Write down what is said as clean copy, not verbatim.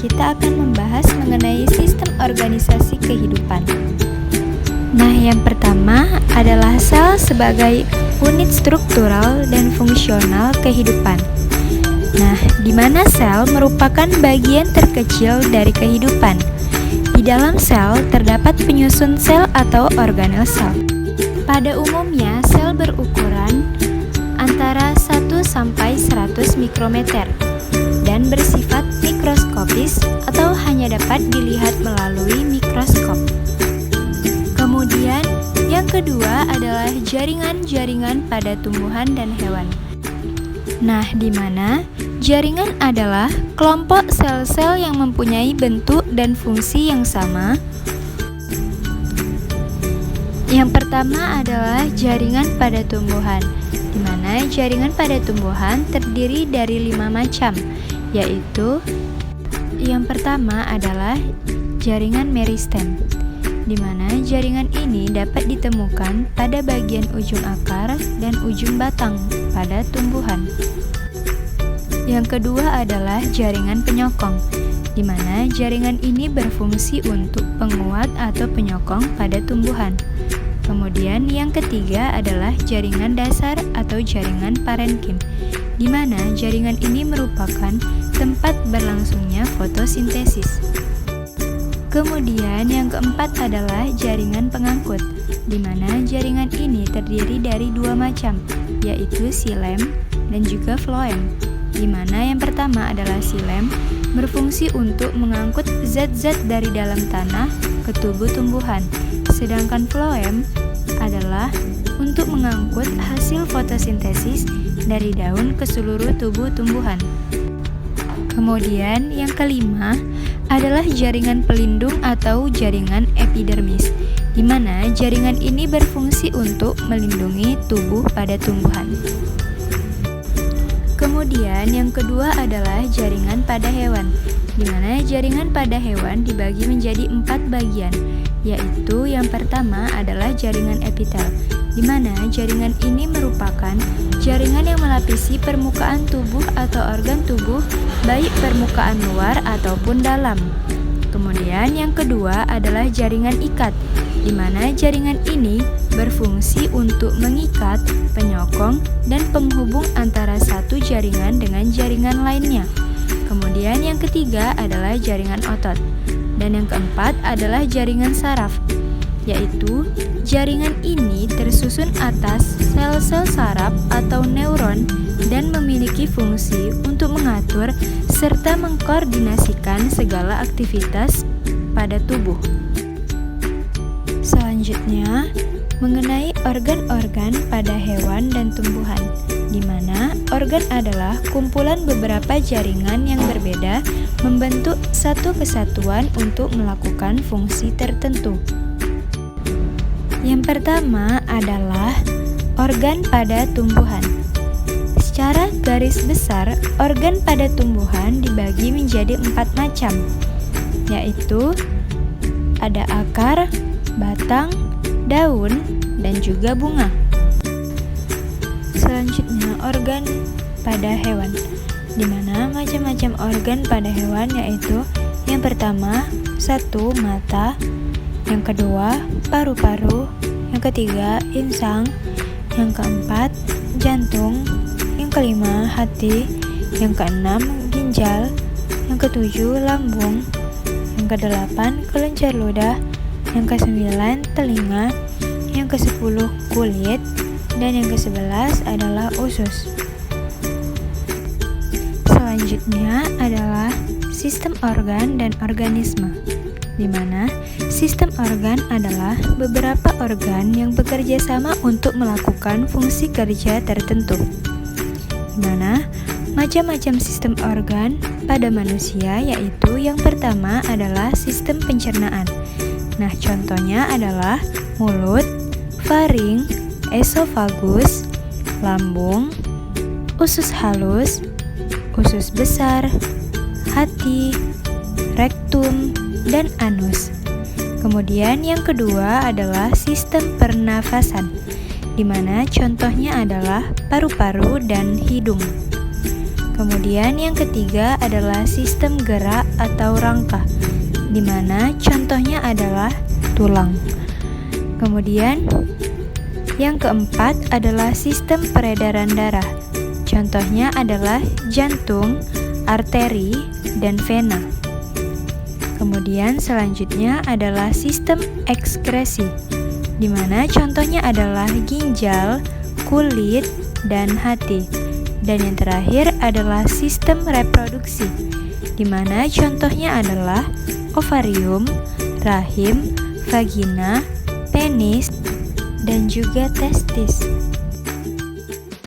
kita akan membahas mengenai sistem organisasi kehidupan. Nah, yang pertama adalah sel sebagai unit struktural dan fungsional kehidupan. Nah, di mana sel merupakan bagian terkecil dari kehidupan. Di dalam sel terdapat penyusun sel atau organel sel. Pada umumnya, sel berukuran antara 1 sampai 100 mikrometer dan bersifat mikroskopis atau hanya dapat dilihat melalui mikroskop. Kemudian, yang kedua adalah jaringan-jaringan pada tumbuhan dan hewan. Nah, di mana jaringan adalah kelompok sel-sel yang mempunyai bentuk dan fungsi yang sama. Yang pertama adalah jaringan pada tumbuhan, di mana jaringan pada tumbuhan terdiri dari 5 macam, yaitu yang pertama adalah jaringan meristem, di mana jaringan ini dapat ditemukan pada bagian ujung akar dan ujung batang pada tumbuhan. Yang kedua adalah jaringan penyokong, di mana jaringan ini berfungsi untuk penguat atau penyokong pada tumbuhan. Kemudian yang ketiga adalah jaringan dasar atau jaringan parenkim, di mana jaringan ini merupakan tempat berlangsungnya fotosintesis. Kemudian yang keempat adalah jaringan pengangkut, di mana jaringan ini terdiri dari 2 macam, yaitu xilem dan juga floem. Di mana yang pertama adalah xilem berfungsi untuk mengangkut zat-zat dari dalam tanah ke tubuh tumbuhan, sedangkan floem adalah untuk mengangkut hasil fotosintesis dari daun ke seluruh tubuh tumbuhan. Kemudian yang kelima adalah jaringan pelindung atau jaringan epidermis, di mana jaringan ini berfungsi untuk melindungi tubuh pada tumbuhan. Kemudian yang kedua adalah jaringan pada hewan, di mana jaringan pada hewan dibagi menjadi 4 bagian, yaitu yang pertama adalah jaringan epitel, di mana jaringan ini merupakan jaringan yang melapisi permukaan tubuh atau organ tubuh, baik permukaan luar ataupun dalam. Kemudian yang kedua adalah jaringan ikat, di mana jaringan ini berfungsi untuk mengikat, penyokong, dan penghubung antara satu jaringan dengan jaringan lainnya. Kemudian yang ketiga adalah jaringan otot. Dan yang keempat adalah jaringan saraf, yaitu jaringan ini tersusun atas sel-sel saraf atau neuron dan memiliki fungsi untuk mengatur serta mengkoordinasikan segala aktivitas pada tubuh. Selanjutnya, mengenai organ-organ pada hewan dan tumbuhan, di mana organ adalah kumpulan beberapa jaringan yang berbeda membentuk satu kesatuan untuk melakukan fungsi tertentu. Yang pertama adalah organ pada tumbuhan. Secara garis besar, organ pada tumbuhan dibagi menjadi 4 macam, yaitu ada akar, batang, daun, dan juga bunga. Selanjutnya, organ pada hewan, di mana macam-macam organ pada hewan yaitu yang pertama, 1. Mata, yang kedua, paru-paru, yang ketiga, insang, yang keempat, jantung, yang kelima, hati, yang keenam, ginjal, yang ketujuh, lambung, yang kedelapan, kelenjar ludah, yang kesembilan, telinga, yang ke-10 kulit, dan yang ke-11 adalah usus. Selanjutnya adalah sistem organ dan organisme, di mana sistem organ adalah beberapa organ yang bekerja sama untuk melakukan fungsi kerja tertentu. Di mana macam-macam sistem organ pada manusia yaitu yang pertama adalah sistem pencernaan. Nah, contohnya adalah mulut, faring, esofagus, lambung, usus halus, usus besar, hati, rektum, dan anus. Kemudian yang kedua adalah sistem pernafasan, di mana contohnya adalah paru-paru dan hidung. Kemudian yang ketiga adalah sistem gerak atau rangka, di mana contohnya adalah tulang. Kemudian yang keempat adalah sistem peredaran darah. Contohnya adalah jantung, arteri, dan vena. Kemudian selanjutnya adalah sistem ekskresi, di mana contohnya adalah ginjal, kulit, dan hati. Dan yang terakhir adalah sistem reproduksi, di mana contohnya adalah ovarium, rahim, vagina, penis, dan juga testis.